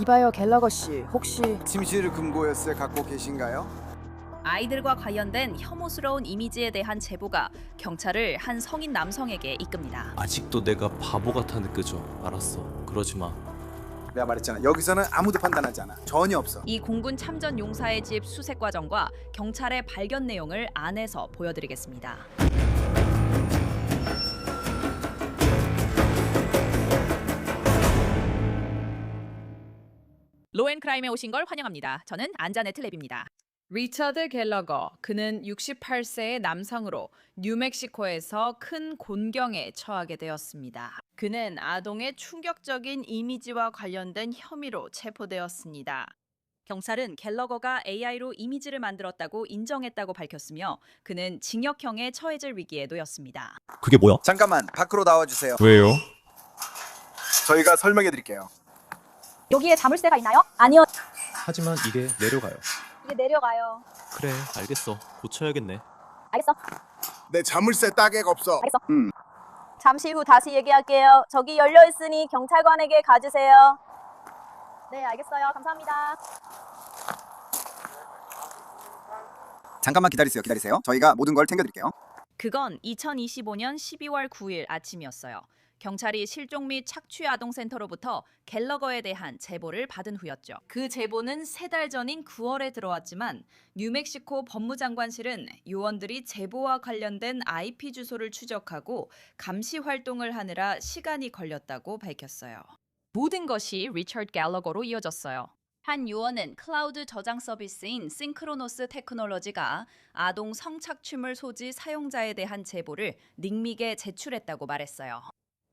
이봐요, 갤러거 씨. 혹시 침실 금고열쇠 갖고 계신가요? 아이들과 관련된 혐오스러운 이미지에 대한 제보가 경찰을 한 성인 남성에게 이끕니다. 아직도 내가 바보 같아 느껴져. 알았어. 그러지 마. 내가 말했잖아. 여기서는 아무도 판단하지 않아. 전혀 없어. 이 공군 참전 용사의 집 수색 과정과 경찰의 발견 내용을 안에서 보여드리겠습니다. 로앤크라임에 오신 걸 환영합니다. 저는 안자네트 랩입니다. 리처드 갤러거, 그는 68세의 남성으로 뉴멕시코에서 큰 곤경에 처하게 되었습니다. 그는 아동의 충격적인 이미지와 관련된 혐의로 체포되었습니다. 경찰은 갤러거가 AI로 이미지를 만들었다고 인정했다고 밝혔으며 그는 징역형에 처해질 위기에 놓였습니다. 그게 뭐야? 잠깐만 밖으로 나와주세요. 왜요? 저희가 설명해 드릴게요. 여기에 자물쇠가 있나요? 아니요. 하지만 이게 내려가요. 이게 내려가요. 그래, 알겠어. 고쳐야겠네. 알겠어. 내 자물쇠 따개가 없어. 알겠어. 잠시 후 다시 얘기할게요. 저기 열려 있으니 경찰관에게 가주세요. 네, 알겠어요. 감사합니다. 잠깐만 기다리세요. 저희가 모든 걸 챙겨드릴게요. 그건 2025년 12월 9일 아침이었어요. 경찰이 실종 및 착취 아동센터로부터 갤러거에 대한 제보를 받은 후였죠. 그 제보는 3달 전인 9월에 들어왔지만 뉴멕시코 법무장관실은 요원들이 제보와 관련된 IP 주소를 추적하고 감시 활동을 하느라 시간이 걸렸다고 밝혔어요. 모든 것이 리처드 갤러거로 이어졌어요. 한 요원은 클라우드 저장 서비스인 싱크로노스 테크놀로지가 아동 성착취물 소지 사용자에 대한 제보를 닉믹에 제출했다고 말했어요.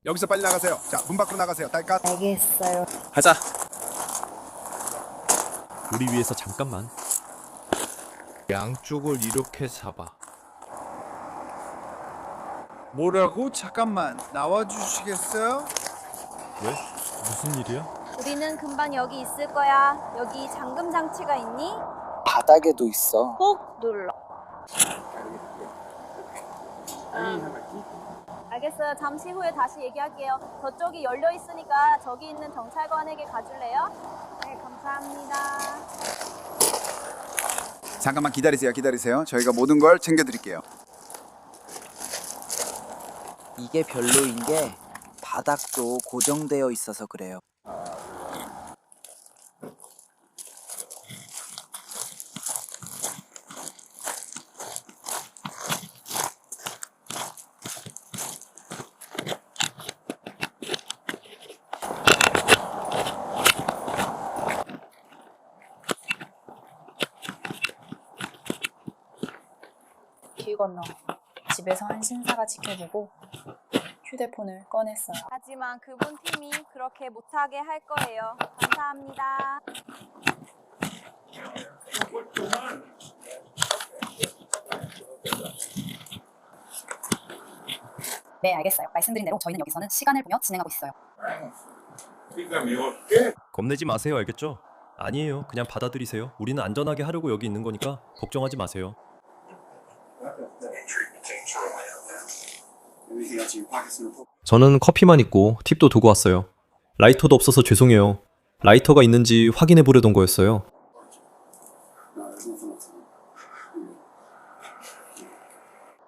여기서 빨리 나가세요. 자, 문 밖으로 나가세요. 딸까? 알겠어요. 가자. 우리 위해서 잠깐만. 양쪽을 이렇게 잡아. 뭐라고? 잠깐만 나와주시겠어요? 왜? 무슨 일이야? 우리는 금방 여기 있을 거야. 여기 잠금 장치가 있니? 바닥에도 있어. 꼭 눌러. 알겠어요. 잠시 후에 다시 얘기할게요. 저쪽이 열려 있으니까 저기 있는 경찰관에게 가줄래요? 네, 감사합니다. 잠깐만 기다리세요. 저희가 모든 걸 챙겨드릴게요. 이게 별로인 게 바닥도 고정되어 있어서 그래요. 길 건너 집에서 한 신사가 지켜보고 휴대폰을 꺼냈어요. 하지만 그분 팀이 그렇게 못하게 할 거예요. 감사합니다. 네, 알겠어요. 말씀드린 대로 저희는 여기서는 시간을 보며 진행하고 있어요. 겁내지 마세요, 알겠죠? 아니에요. 그냥 받아들이세요. 우리는 안전하게 하려고 여기 있는 거니까 걱정하지 마세요. 저는 커피만 있고 팁도 두고 왔어요. 라이터도 없어서 죄송해요. 라이터가 있는지 확인해 보려던 거였어요.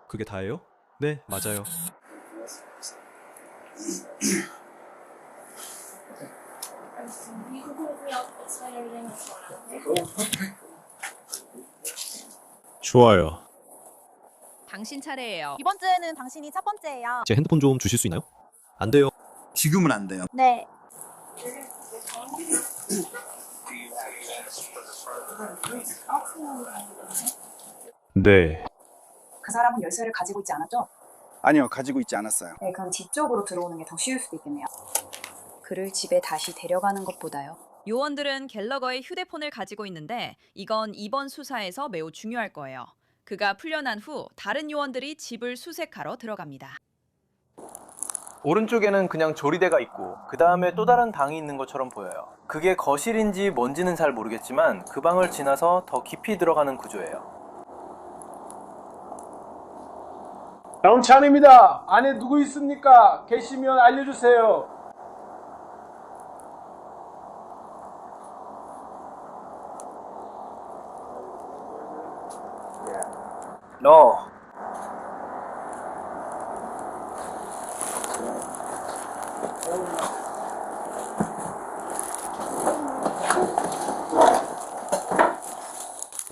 그게 다예요? 네, 맞아요. 좋아요. 당신 차례예요. 이번 주에는 당신이 첫 번째예요. 제 핸드폰 좀 주실 수 있나요? 안 돼요. 지금은 안 돼요. 네. 네. 그 사람은 열쇠를 가지고 있지 않았죠? 아니요, 가지고 있지 않았어요. 네, 그럼 뒤쪽으로 들어오는 게 더 쉬울 수도 있겠네요. 그를 집에 다시 데려가는 것보다요. 요원들은 갤러거의 휴대폰을 가지고 있는데 이건 이번 수사에서 매우 중요할 거예요. 그가 풀려난 후 다른 요원들이 집을 수색하러 들어갑니다. 오른쪽에는 그냥 조리대가 있고 그 다음에 또 다른 방이 있는 것처럼 보여요. 그게 거실인지 뭔지는 잘 모르겠지만 그 방을 지나서 더 깊이 들어가는 구조예요. 경찰입니다. 안에 누구 있습니까? 계시면 알려주세요. 너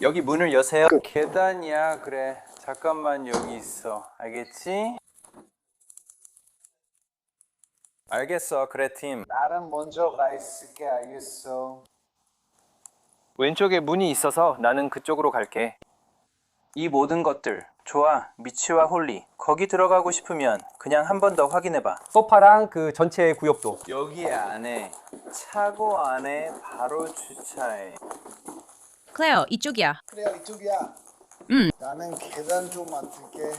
여기 문을 여세요. 계단이야. 그래. 잠깐만 여기 있어. 알겠지? 알겠어. 그래 팀. 나는 먼저 가 있을게. 알겠어. 왼쪽에 문이 있어서 나는 그쪽으로 갈게. 이 모든 것들 좋아. 미치와 홀리 거기 들어가고 싶으면 그냥 한 번 더 확인해봐. 소파랑 그 전체 구역도. 여기 안에 차고 안에 바로 주차해. 클레어, 이쪽이야. 그래요, 이쪽이야. 나는 계단 좀 맡을게.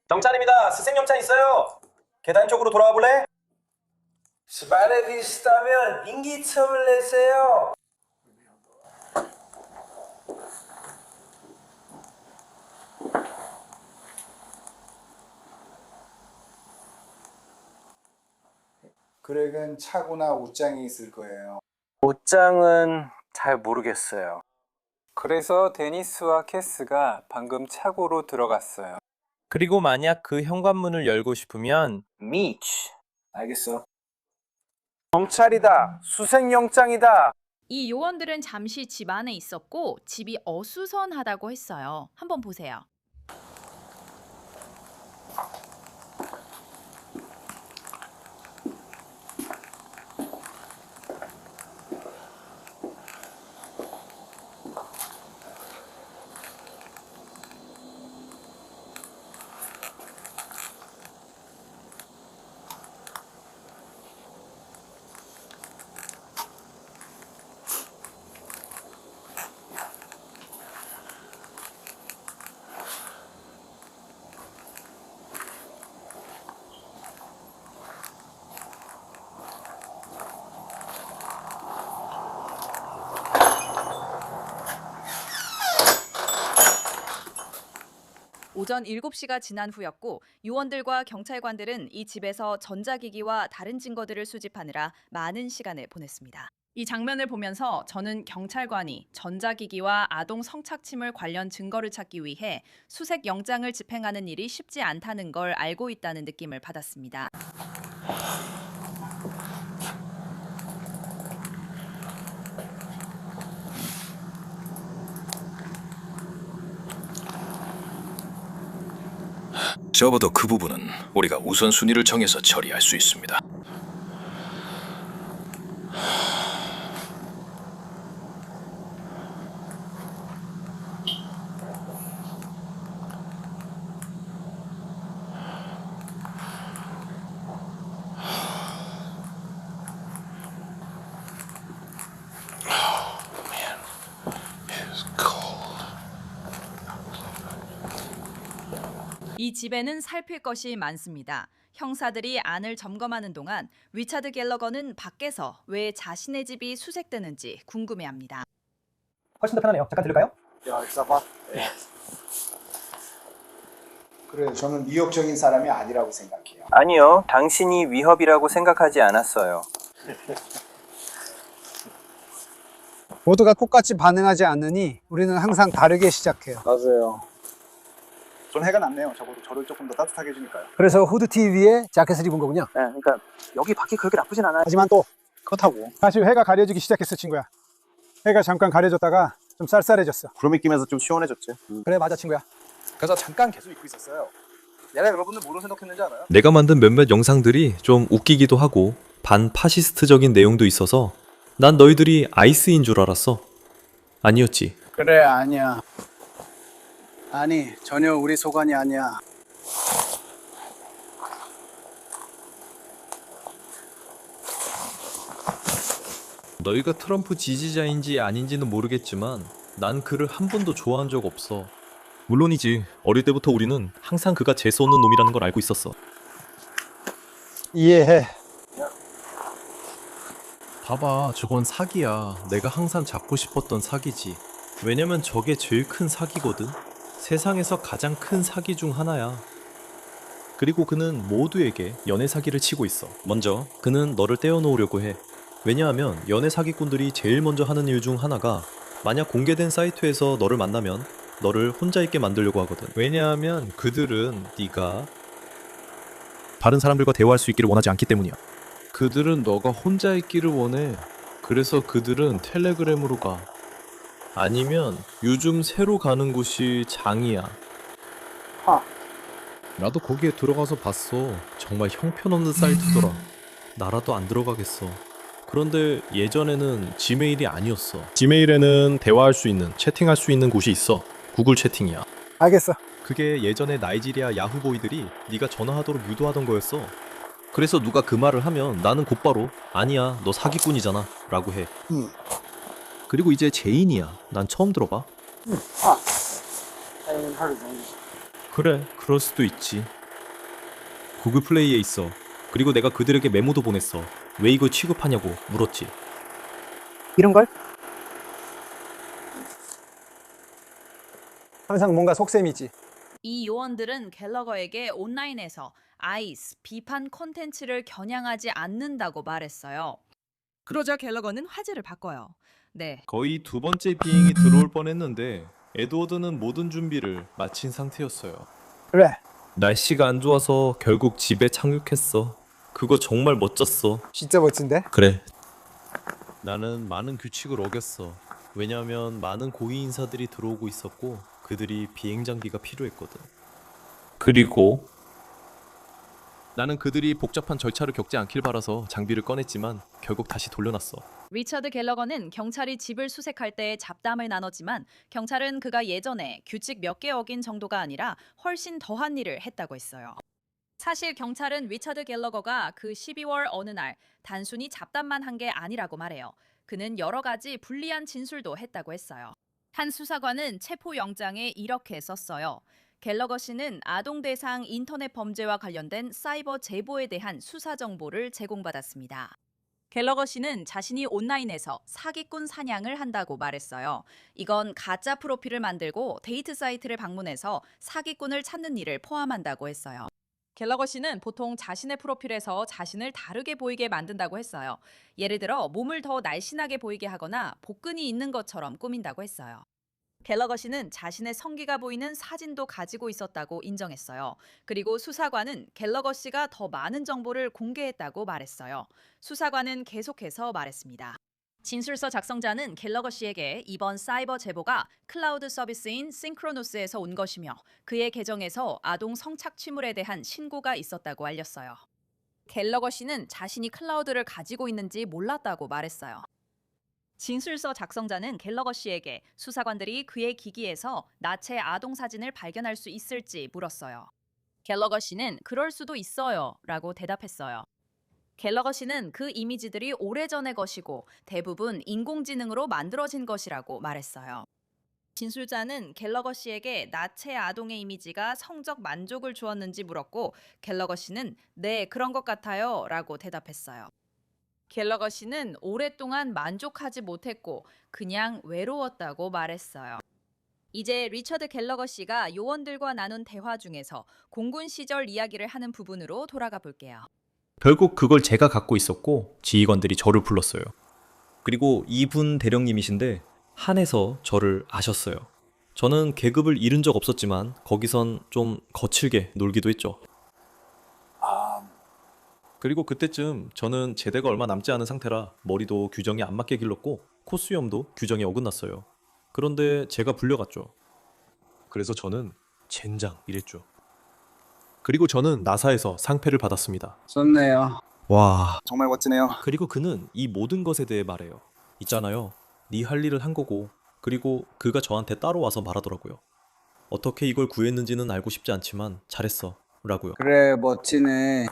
경찰입니다. 스생영차 있어요. 계단 쪽으로 돌아와 볼래? 스바레비스타면 인기척을 내세요. 그렉은 차고나 옷장이 있을 거예요. 옷장은 잘 모르겠어요. 그래서 데니스와 캐스가 방금 차고로 들어갔어요. 그리고 만약 그 현관문을 열고 싶으면 미치. 알겠어. 경찰이다. 수색영장이다. 이 요원들은 잠시 집 안에 있었고 집이 어수선하다고 했어요. 한번 보세요. 오전 7시가 지난 후였고 요원들과 경찰관들은 이 집에서 전자기기와 다른 증거들을 수집하느라 많은 시간을 보냈습니다. 이 장면을 보면서 저는 경찰관이 전자기기와 아동 성착취물 관련 증거를 찾기 위해 수색 영장을 집행하는 일이 쉽지 않다는 걸 알고 있다는 느낌을 받았습니다. 적어도 그 부분은 우리가 우선순위를 정해서 처리할 수 있습니다. 이 집에는 살필 것이 많습니다. 형사들이 안을 점검하는 동안 리차드 갤러거는 밖에서 왜 자신의 집이 수색되는지 궁금해합니다. 훨씬 더 편하네요. 잠깐 들을까요? 야, 있어봐. 네. 그래, 저는 위협적인 사람이 아니라고 생각해요. 아니요. 당신이 위협이라고 생각하지 않았어요. 모두가 똑같이 반응하지 않으니 우리는 항상 다르게 시작해요. 맞아요. 좀 해가 났네요. 적어도 저를 조금 더 따뜻하게 해주니까요. 그래서 후드티 위에 자켓을 입은 거군요. 네, 그러니까 여기 밖이 그렇게 나쁘진 않아요. 하지만 또 그렇다고. 다시 해가 가려지기 시작했어, 친구야. 해가 잠깐 가려졌다가 좀 쌀쌀해졌어. 구름이 끼면서 좀 시원해졌지. 그래, 맞아, 친구야. 그래서 잠깐 계속 입고 있었어요. 얘네 여러분들 뭐로 생각했는지 알아요? 내가 만든 몇몇 영상들이 좀 웃기기도 하고 반파시스트적인 내용도 있어서 난 너희들이 아이스인 줄 알았어. 아니었지. 그래, 아니야. 아니, 전혀 우리 소관이 아니야. 너희가 트럼프 지지자인지 아닌지는 모르겠지만 난 그를 한 번도 좋아한 적 없어. 물론이지. 어릴 때부터 우리는 항상 그가 재수없는 놈이라는 걸 알고 있었어. 이해해. 봐봐, 저건 사기야. 내가 항상 잡고 싶었던 사기지. 왜냐면 저게 제일 큰 사기거든. 세상에서 가장 큰 사기 중 하나야. 그리고 그는 모두에게 연애 사기를 치고 있어. 먼저 그는 너를 떼어놓으려고 해. 왜냐하면 연애 사기꾼들이 제일 먼저 하는 일 중 하나가 만약 공개된 사이트에서 너를 만나면 너를 혼자 있게 만들려고 하거든. 왜냐하면 그들은 네가 다른 사람들과 대화할 수 있기를 원하지 않기 때문이야. 그들은 너가 혼자 있기를 원해. 그래서 그들은 텔레그램으로 가. 아니면 요즘 새로 가는 곳이 장이야. 나도 거기에 들어가서 봤어. 정말 형편없는 사이트더라. 나라도 안 들어가겠어. 그런데 예전에는 지메일이 아니었어. 지메일에는 대화할 수 있는, 채팅할 수 있는 곳이 있어. 구글 채팅이야. 알겠어. 그게 예전에 나이지리아 야후보이들이 네가 전화하도록 유도하던 거였어. 그래서 누가 그 말을 하면 나는 곧바로 아니야, 너 사기꾼이잖아 라고 해. 그리고 이제 제인이야. 난 처음 들어봐. 그래, 그럴 수도 있지. 구글 플레이에 있어. 그리고 내가 그들에게 메모도 보냈어. 왜 이걸 취급하냐고 물었지. 이런 걸? 항상 뭔가 속셈이지. 이 요원들은 갤러거에게 온라인에서 아이스, 비판 콘텐츠를 겨냥하지 않는다고 말했어요. 그러자 갤러거는 화제를 바꿔요. 네, 거의 두 번째 비행이 들어올 뻔했는데 에드워드는 모든 준비를 마친 상태였어요. 그래. 날씨가 안 좋아서 결국 집에 착륙했어. 그거 정말 멋졌어. 진짜 멋진데? 그래. 나는 많은 규칙을 어겼어. 왜냐하면 많은 고위 인사들이 들어오고 있었고 그들이 비행 장비가 필요했거든. 그리고 나는 그들이 복잡한 절차를 겪지 않길 바라서 장비를 꺼냈지만 결국 다시 돌려놨어. 리처드 갤러거는 경찰이 집을 수색할 때 잡담을 나눴지만 경찰은 그가 예전에 규칙 몇 개 어긴 정도가 아니라 훨씬 더한 일을 했다고 했어요. 사실 경찰은 리처드 갤러거가 그 12월 어느 날 단순히 잡담만 한 게 아니라고 말해요. 그는 여러 가지 불리한 진술도 했다고 했어요. 한 수사관은 체포영장에 이렇게 썼어요. 갤러거 씨는 아동 대상 인터넷 범죄와 관련된 사이버 제보에 대한 수사 정보를 제공받았습니다. 갤러거 씨는 자신이 온라인에서 사기꾼 사냥을 한다고 말했어요. 이건 가짜 프로필을 만들고 데이트 사이트를 방문해서 사기꾼을 찾는 일을 포함한다고 했어요. 갤러거 씨는 보통 자신의 프로필에서 자신을 다르게 보이게 만든다고 했어요. 예를 들어 몸을 더 날씬하게 보이게 하거나 복근이 있는 것처럼 꾸민다고 했어요. 갤러거 씨는 자신의 성기가 보이는 사진도 가지고 있었다고 인정했어요. 그리고 수사관은 갤러거 씨가 더 많은 정보를 공개했다고 말했어요. 수사관은 계속해서 말했습니다. 진술서 작성자는 갤러거 씨에게 이번 사이버 제보가 클라우드 서비스인 싱크로노스에서 온 것이며 그의 계정에서 아동 성착취물에 대한 신고가 있었다고 알렸어요. 갤러거 씨는 자신이 클라우드를 가지고 있는지 몰랐다고 말했어요. 진술서 작성자는 갤러거 씨에게 수사관들이 그의 기기에서 나체 아동 사진을 발견할 수 있을지 물었어요. 갤러거 씨는 그럴 수도 있어요 라고 대답했어요. 갤러거 씨는 그 이미지들이 오래전의 것이고 대부분 인공지능으로 만들어진 것이라고 말했어요. 진술자는 갤러거 씨에게 나체 아동의 이미지가 성적 만족을 주었는지 물었고 갤러거 씨는 네, 그런 것 같아요 라고 대답했어요. 갤러거 씨는 오랫동안 만족하지 못했고 그냥 외로웠다고 말했어요. 이제 리처드 갤러거 씨가 요원들과 나눈 대화 중에서 공군 시절 이야기를 하는 부분으로 돌아가 볼게요. 결국 그걸 제가 갖고 있었고 지휘관들이 저를 불렀어요. 그리고 이분 대령님이신데 한에서 저를 아셨어요. 저는 계급을 잃은 적 없었지만 거기선 좀 거칠게 놀기도 했죠. 그리고 그때쯤 저는 제대가 얼마 남지 않은 상태라 머리도 규정에 안 맞게 길렀고 콧수염도 규정에 어긋났어요. 그런데 제가 불려갔죠. 그래서 저는 젠장 이랬죠. 그리고 저는 나사에서 상패를 받았습니다. 좋네요. 와, 정말 멋지네요. 그리고 그는 이 모든 것에 대해 말해요. 있잖아요. 네 할 일을 한 거고. 그리고 그가 저한테 따로 와서 말하더라고요. 어떻게 이걸 구했는지는 알고 싶지 않지만 잘했어 라고요. 그래, 멋지네.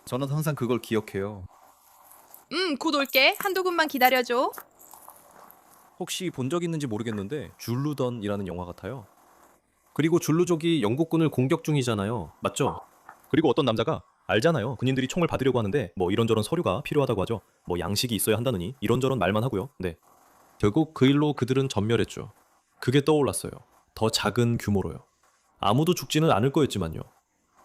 저는 항상 그걸 기억해요. 곧 올게. 한두 분만 기다려줘. 혹시 본 적 있는지 모르겠는데 줄루던이라는 영화 같아요. 그리고 줄루족이 영국군을 공격 중이잖아요. 맞죠? 그리고 어떤 남자가 알잖아요. 군인들이 총을 받으려고 하는데 뭐 이런저런 서류가 필요하다고 하죠. 뭐 양식이 있어야 한다느니 이런저런 말만 하고요. 네. 결국 그 일로 그들은 전멸했죠. 그게 떠올랐어요. 더 작은 규모로요. 아무도 죽지는 않을 거였지만요.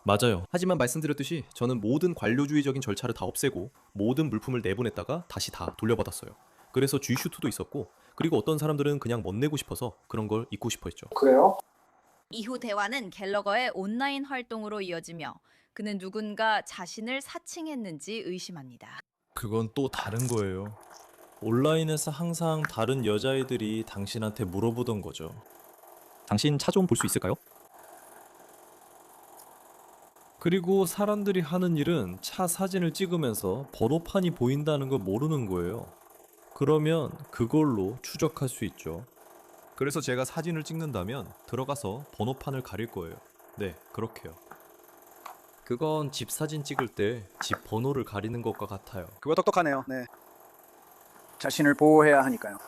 맞아요. 하지만 말씀드렸듯이 저는 모든 관료주의적인 절차를 다 없애고 모든 물품을 내보냈다가 다시 다 돌려받았어요. 그래서 G슈트도 있었고, 그리고 어떤 사람들은 그냥 멋내고 싶어서 그런 걸 입고 싶어 했죠. 그래요? 이후 대화는 갤러거의 온라인 활동으로 이어지며 그는 누군가 자신을 사칭했는지 의심합니다. 그건 또 다른 거예요. 온라인에서 항상 다른 여자애들이 당신한테 물어보던 거죠. 당신 차 좀 볼 수 있을까요? 그리고 사람들이 하는 일은 차 사진을 찍으면서 번호판이 보인다는 걸 모르는 거예요. 그러면 그걸로 추적할 수 있죠. 그래서 제가 사진을 찍는다면 들어가서 번호판을 가릴 거예요. 네, 그렇게요. 그건 집 사진 찍을 때 집 번호를 가리는 것과 같아요. 그거 똑똑하네요. 네. 자신을 보호해야 하니까요.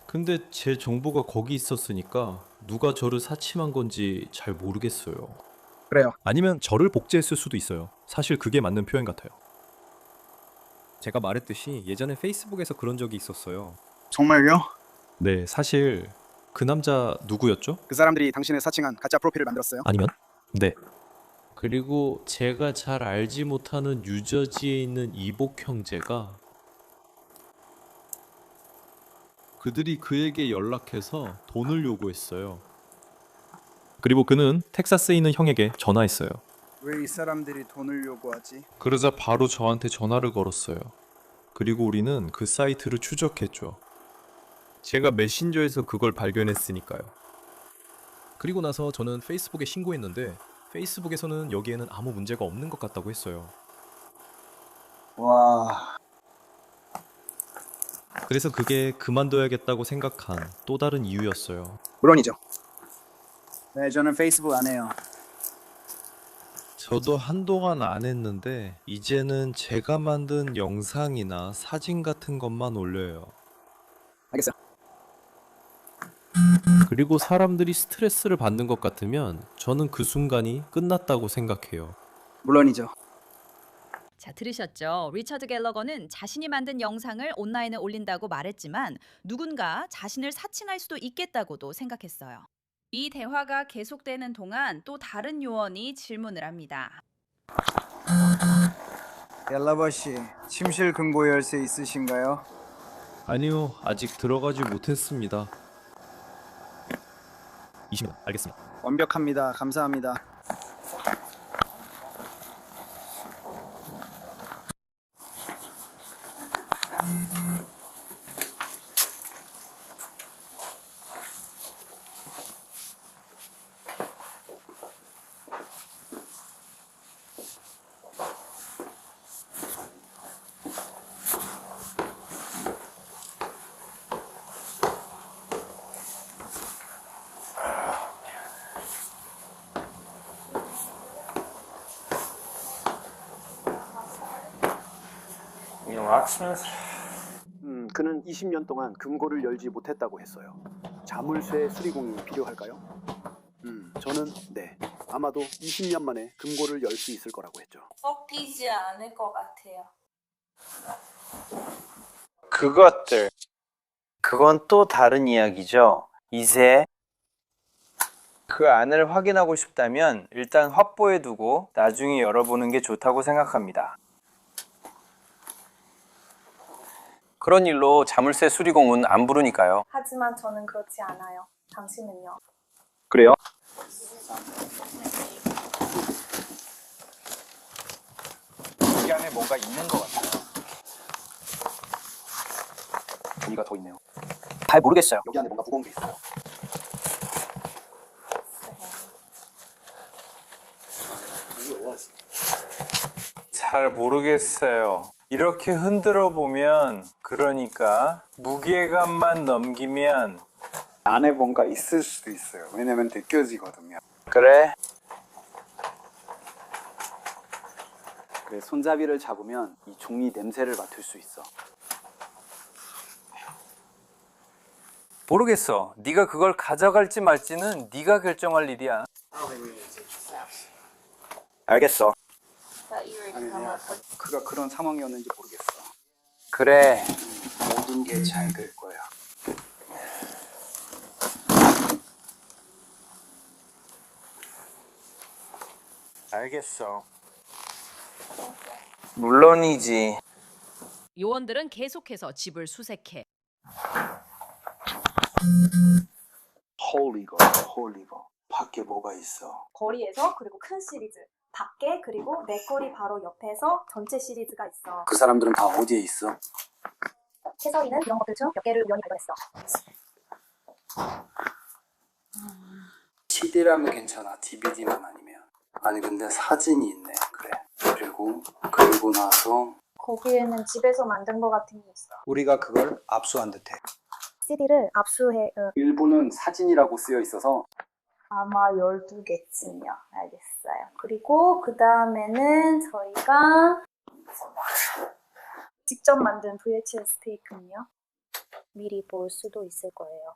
근데 제 정보가 거기 있었으니까 누가 저를 사칭한 건지 잘 모르겠어요. 그래요. 아니면 저를 복제했을 수도 있어요. 사실 그게 맞는 표현 같아요. 제가 말했듯이 예전에 페이스북에서 그런 적이 있었어요. 정말요? 네, 사실 그 남자 누구였죠? 그 사람들이 당신을 사칭한 가짜 프로필을 만들었어요. 아니면? 네. 그리고 제가 잘 알지 못하는 뉴저지에 있는 이복 형제가 그들이 그에게 연락해서 돈을 요구했어요. 그리고 그는 텍사스에 있는 형에게 전화했어요. 왜 이 사람들이 돈을 요구하지? 그러자 바로 저한테 전화를 걸었어요. 그리고 우리는 그 사이트를 추적했죠. 제가 메신저에서 그걸 발견했으니까요. 그리고 나서 저는 페이스북에 신고했는데 페이스북에서는 여기에는 아무 문제가 없는 것 같다고 했어요. 와, 그래서 그게 그만둬야겠다고 생각한 또 다른 이유였어요. 물론이죠. 네, 저는 페이스북 안 해요. 저도 한동안 안 했는데 이제는 제가 만든 영상이나 사진 같은 것만 올려요. 알겠어요. 그리고 사람들이 스트레스를 받는 것 같으면 저는 그 순간이 끝났다고 생각해요. 물론이죠. 자, 들으셨죠? 리처드 갤러거는 자신이 만든 영상을 온라인에 올린다고 말했지만 누군가 자신을 사칭할 수도 있겠다고도 생각했어요. 이 대화가 계속되는 동안 또 다른 요원이 질문을 합니다. 갤러버 씨, 침실 금고 열쇠 있으신가요? 아니요, 아직 들어가지 못했습니다. 20분, 알겠습니다. 완벽합니다. 감사합니다. 그는 20년 동안 금고를 열지 못했다고 했어요. 자물쇠 수리공이 필요할까요? 저는 네, 아마도 20년 만에 금고를 열 수 있을 거라고 했죠. 썩히지 않을 것 같아요. 그것들. 그건 또 다른 이야기죠. 이제 그 안을 확인하고 싶다면 일단 확보해두고 나중에 열어보는 게 좋다고 생각합니다. 그런 일로 자물쇠 수리공은 안 부르니까요. 하지만 저는 그렇지 않아요. 당신은요? 그래요? 여기 안에 뭔가 있는 것 같아요. 종이가 더 있네요. 잘 모르겠어요. 여기 안에 뭔가 무거운 게 있어요. 잘 모르겠어요. 이렇게 흔들어 보면 그러니까 무게감만 넘기면 안에 뭔가 있을 수도 있어요. 왜냐면 느껴지거든요. 그래? 그래, 손잡이를 잡으면 이 종이 냄새를 맡을 수 있어. 모르겠어. 네가 그걸 가져갈지 말지는 네가 결정할 일이야. 알겠어. 그가 그런 상황이었는지 모르겠어. 그래. 모든 게 잘 될 거야. 알겠어. 물론이지. 요원들은 계속해서 집을 수색해. 홀리거, 홀리거. 밖에 뭐가 있어? 거리에서 그리고 큰 시리즈. 밖에 그리고 내 거리 바로 옆에서 전체 시리즈가 있어. 그 사람들은 다 어디에 있어? 해설이는 이런 것들 중 몇 개를 우연히 발견했어. CD라면 괜찮아. DVD만 아니면. 아니 근데 사진이 있네. 그래. 그리고 나서 거기에는 집에서 만든 거 같은 게 있어. 우리가 그걸 압수한 듯해. CD를 압수해. 일부는 사진이라고 쓰여 있어서 아마 12개쯤이요. 알겠어요. 그리고 그 다음에는 저희가 직접 만든 VHS 테이프는요. 미리 볼 수도 있을 거예요.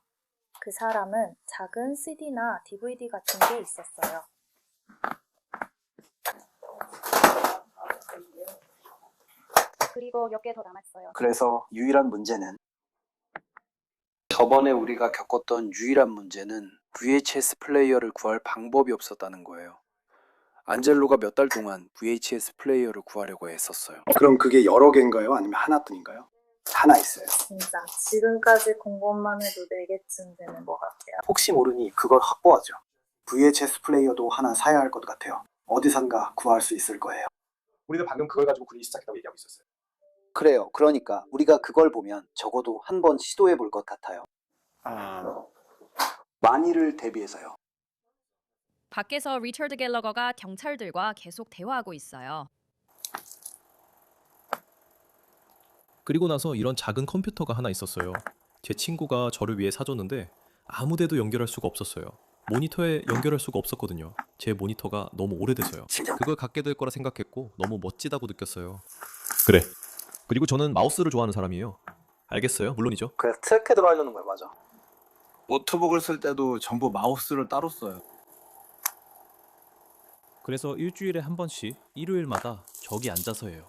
그 사람은 작은 CD나 DVD 같은 게 있었어요. 그리고 몇 개 더 남았어요. 그래서 유일한 문제는 저번에 우리가 겪었던 유일한 문제는 VHS 플레이어를 구할 방법이 없었다는 거예요. 안젤로가 몇 달 동안 VHS 플레이어를 구하려고 했었어요. 그럼 그게 여러 개인가요? 아니면 하나뿐인가요? 하나 있어요. 진짜 지금까지 본 것만 해도 4개쯤 되는 것 같아요. 혹시 모르니 그걸 확보하죠. VHS 플레이어도 하나 사야 할 것 같아요. 어디선가 구할 수 있을 거예요. 우리도 방금 그걸 가지고 그리기 시작했다고 얘기하고 있었어요. 그래요. 그러니까 우리가 그걸 보면 적어도 한번 시도해 볼 것 같아요. 만일을 대비해서요. 밖에서 리처드 갤러거가 경찰들과 계속 대화하고 있어요. 그리고 나서 이런 작은 컴퓨터가 하나 있었어요. 제 친구가 저를 위해 사줬는데 아무데도 연결할 수가 없었어요. 모니터에 연결할 수가 없었거든요. 제 모니터가 너무 오래돼서요. 그걸 갖게 될 거라 생각했고 너무 멋지다고 느꼈어요. 그래. 그리고 저는 마우스를 좋아하는 사람이에요. 알겠어요. 물론이죠. 그래서 트랙헤드로 하려는 거예요. 맞아. 노트북을 쓸 때도 전부 마우스를 따로 써요. 그래서 일주일에 한 번씩 일요일마다 저기 앉아서 해요.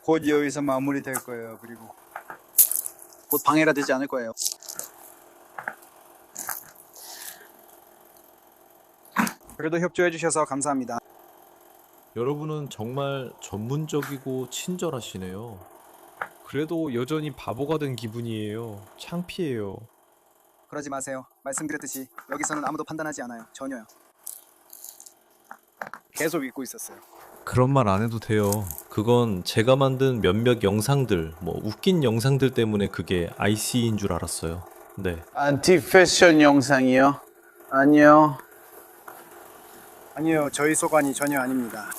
곧 여기서 마무리될 거예요. 그리고 곧 방해가 되지 않을 거예요. 그래도 협조해 주셔서 감사합니다. 여러분은 정말 전문적이고 친절하시네요. 그래도 여전히 바보가 된 기분이에요. 창피해요. 그러지 마세요. 말씀드렸듯이 여기서는 아무도 판단하지 않아요. 전혀요. 계속 믿고 있었어요. 그런 말 안 해도 돼요. 그건 제가 만든 몇몇 영상들, 웃긴 영상들 때문에 그게 IC인 줄 알았어요. 네. 안티 패션 영상이요? 아니요. 아니요. 저희 소관이 전혀 아닙니다.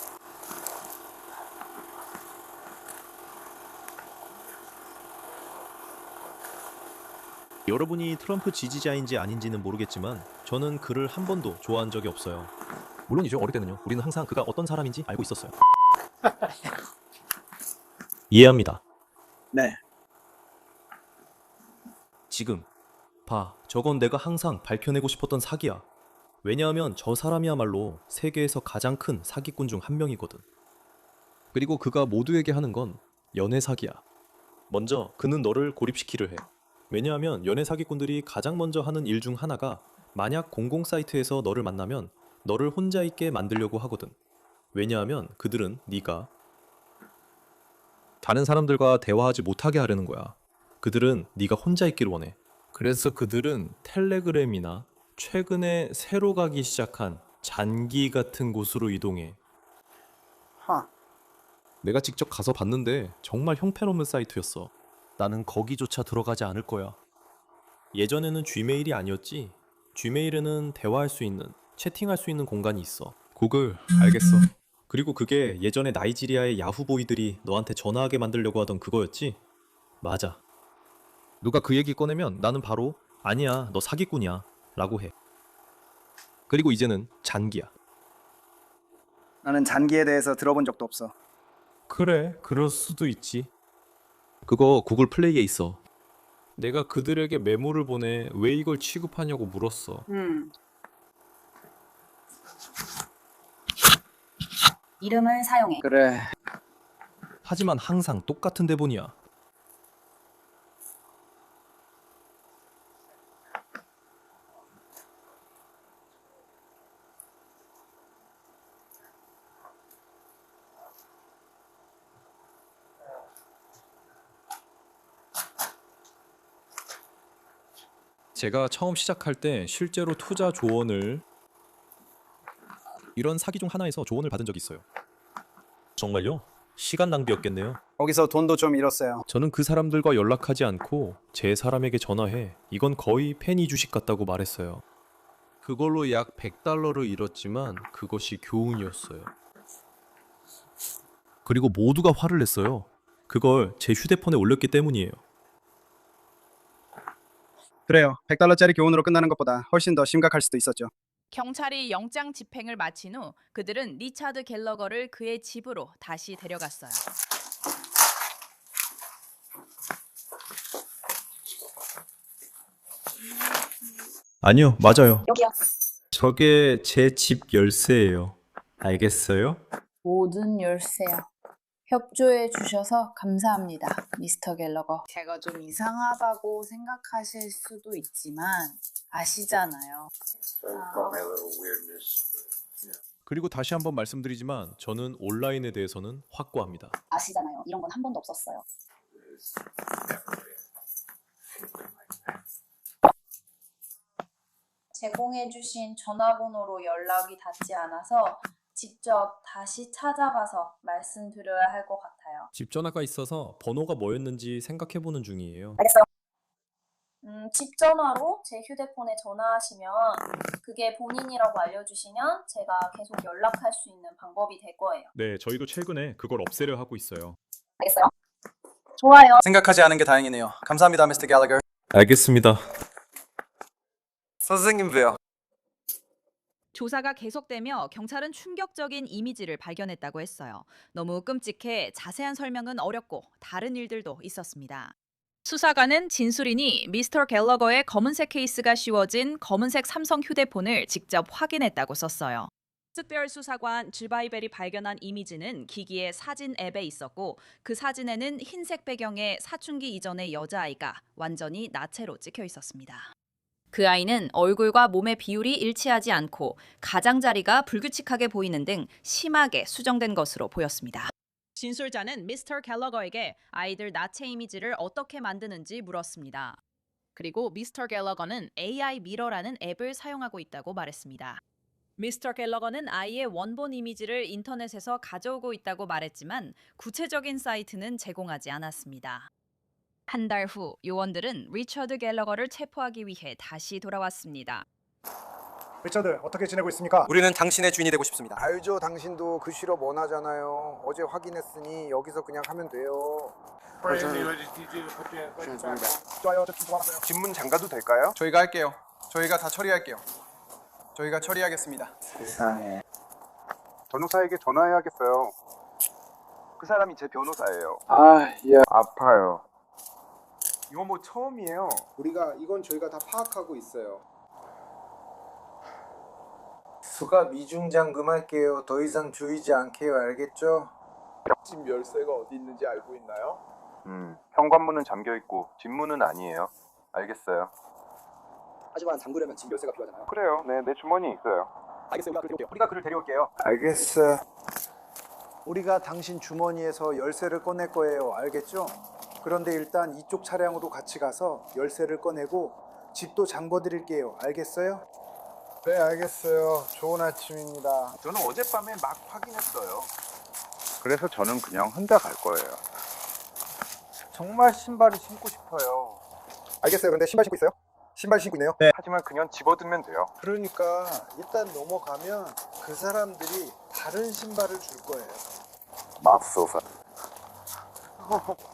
여러분이 트럼프 지지자인지 아닌지는 모르겠지만 저는 그를 한 번도 좋아한 적이 없어요. 물론이죠. 어릴 때는요. 우리는 항상 그가 어떤 사람인지 알고 있었어요. 이해합니다. 네. 지금 봐. 저건 내가 항상 밝혀내고 싶었던 사기야. 왜냐하면 저 사람이야말로 세계에서 가장 큰 사기꾼 중 한 명이거든. 그리고 그가 모두에게 하는 건 연애 사기야. 먼저 그는 너를 고립시키려 해. 왜냐하면 연애 사기꾼들이 가장 먼저 하는 일 중 하나가 만약 공공 사이트에서 너를 만나면 너를 혼자 있게 만들려고 하거든. 왜냐하면 그들은 네가 다른 사람들과 대화하지 못하게 하려는 거야. 그들은 네가 혼자 있기를 원해. 그래서 그들은 텔레그램이나 최근에 새로 가기 시작한 잔기 같은 곳으로 이동해. 내가 직접 가서 봤는데 정말 형편없는 사이트였어. 나는 거기조차 들어가지 않을 거야. 예전에는 Gmail이 아니었지. Gmail에는 대화할 수 있는, 채팅할 수 있는 공간이 있어. 구글, 알겠어. 그리고 그게 예전에 나이지리아의 야후보이들이 너한테 전화하게 만들려고 하던 그거였지? 맞아. 누가 그 얘기 꺼내면 나는 바로 아니야, 너 사기꾼이야 라고 해. 그리고 이제는 잔기야. 나는 잔기에 대해서 들어본 적도 없어. 그래, 그럴 수도 있지. 그거 구글 플레이에 있어. 내가 그들에게 메모를 보내 왜 이걸 취급하냐고 물었어. 이름을 사용해. 그래. 하지만 항상 똑같은 대본이야. 제가 처음 시작할 때 실제로 투자 조언을 이런 사기 중 하나에서 조언을 받은 적이 있어요. 정말요? 시간 낭비였겠네요. 거기서 돈도 좀 잃었어요. 저는 그 사람들과 연락하지 않고 제 사람에게 전화해 이건 거의 페니 주식 같다고 말했어요. 그걸로 약 $100를 잃었지만 그것이 교훈이었어요. 그리고 모두가 화를 냈어요. 그걸 제 휴대폰에 올렸기 때문이에요. 그래요. $100짜리 교훈으로 끝나는 것보다 훨씬 더 심각할 수도 있었죠. 경찰이 영장 집행을 마친 후 그들은 리차드 갤러거를 그의 집으로 다시 데려갔어요. 아니요, 맞아요. 여기요. 저게 제 집 열쇠예요. 알겠어요? 모든 열쇠요. 협조해 주셔서 감사합니다, 미스터 갤러거. 제가 좀 이상하다고 생각하실 수도 있지만 아시잖아요. 그리고 다시 한번 말씀드리지만 저는 온라인에 대해서는 확고합니다. 아시잖아요. 이런 건 한 번도 없었어요. 제공해주신 전화번호로 연락이 닿지 않아서 직접 다시 찾아가서 말씀드려야 할 것 같아요. 집 전화가 있어서 번호가 뭐였는지 생각해보는 중이에요. 알겠어요. 집 전화로 제 휴대폰에 전화하시면 그게 본인이라고 알려주시면 제가 계속 연락할 수 있는 방법이 될 거예요. 네, 저희도 최근에 그걸 없애려 하고 있어요. 알겠어요? 좋아요. 생각하지 않은 게 다행이네요. 감사합니다, 미스터 갤러거. 알겠습니다. 선생님 봬요. 조사가 계속되며 경찰은 충격적인 이미지를 발견했다고 했어요. 너무 끔찍해 자세한 설명은 어렵고 다른 일들도 있었습니다. 수사관은 진술인이 미스터 갤러거의 검은색 케이스가 씌워진 검은색 삼성 휴대폰을 직접 확인했다고 썼어요. 특별 수사관 질바이벨이 발견한 이미지는 기기의 사진 앱에 있었고 그 사진에는 흰색 배경의 사춘기 이전의 여자아이가 완전히 나체로 찍혀 있었습니다. 그 아이는 얼굴과 몸의 비율이 일치하지 않고 가장자리가 불규칙하게 보이는 등 심하게 수정된 것으로 보였습니다. 진술자는 미스터 갤러거에게 아이들 나체 이미지를 어떻게 만드는지 물었습니다. 그리고 미스터 갤러거는 AI 미러라는 앱을 사용하고 있다고 말했습니다. 미스터 갤러거는 아이의 원본 이미지를 인터넷에서 가져오고 있다고 말했지만 구체적인 사이트는 제공하지 않았습니다. 한 달 후 요원들은 리처드 갤러거를 체포하기 위해 다시 돌아왔습니다. 리처드, 어떻게 지내고 있습니까? 우리는 당신의 주인이 되고 싶습니다. 알죠. 당신도 그 실업 원하잖아요. 어제 확인했으니 여기서 그냥 하면 돼요. 좋아요, 저 좋았어요. 집문 잠가도 될까요? 저희가 할게요. 저희가 다 처리할게요. 저희가 처리하겠습니다. 세상에. 변호사에게 전화해야겠어요. 그 사람이 제 변호사예요. 아파요. 이거 뭐 처음이에요. 이건 저희가 다 파악하고 있어요. 수갑 이중 잠금할게요. 더 이상 조이지 않게요. 알겠죠? 집 열쇠가 어디 있는지 알고 있나요? 현관문은 잠겨 있고 집문은 아니에요. 알겠어요. 하지만 잠그려면 집 열쇠가 필요하잖아요. 그래요. 네, 내 주머니에 있어요. 알겠어요. 우리가 그를 데려올게요. 알겠어요. 우리가 당신 주머니에서 열쇠를 꺼낼 거예요. 알겠죠? 그런데 일단 이쪽 차량으로 같이 가서 열쇠를 꺼내고 집도 잠궈 드릴게요. 알겠어요? 네, 알겠어요. 좋은 아침입니다. 저는 어젯밤에 막 확인했어요. 그래서 저는 그냥 혼자 갈 거예요. 정말 신발을 신고 싶어요. 알겠어요. 근데 신발 신고 있어요? 신발 신고 있네요. 네. 하지만 그냥 집어두면 돼요. 그러니까 일단 넘어가면 그 사람들이 다른 신발을 줄 거예요. 맙소사.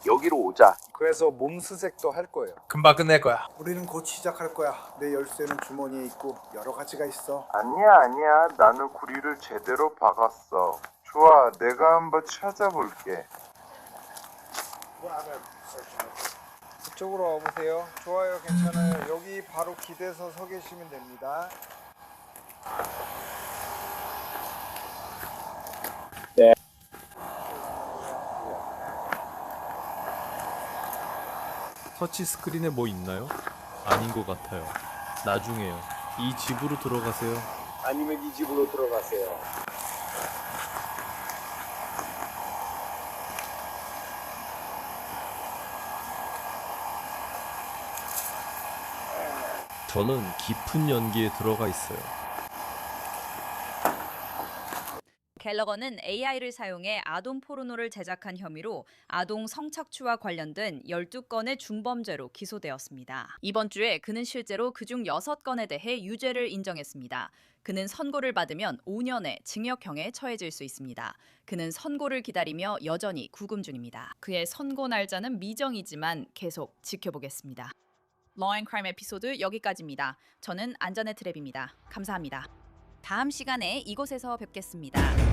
여기로 오자. 그래서 몸수색도 할 거예요. 금방 끝낼 거야. 우리는 곧 시작할 거야. 내 열쇠는 주머니에 있고 여러 가지가 있어. 아니야. 나는 구리를 제대로 박았어. 좋아, 내가 한번 찾아볼게. 이쪽으로 와보세요. 좋아요, 괜찮아요. 여기 바로 기대서 서 계시면 됩니다. 네. 터치 스크린에 뭐 있나요? 아닌 것 같아요. 나중에요. 이 집으로 들어가세요. 아니면 이 집으로 들어가세요. 저는 깊은 연기에 들어가 있어요. 갤러거는 AI를 사용해 아동 포르노를 제작한 혐의로 아동 성착취와 관련된 12건의 중범죄로 기소되었습니다. 이번 주에 그는 실제로 그중 6건에 대해 유죄를 인정했습니다. 그는 선고를 받으면 5년의 징역형에 처해질 수 있습니다. 그는 선고를 기다리며 여전히 구금 중입니다. 그의 선고 날짜는 미정이지만 계속 지켜보겠습니다. Law and Crime 에피소드 여기까지입니다. 저는 안전의 트랩입니다. 감사합니다. 다음 시간에 이곳에서 뵙겠습니다.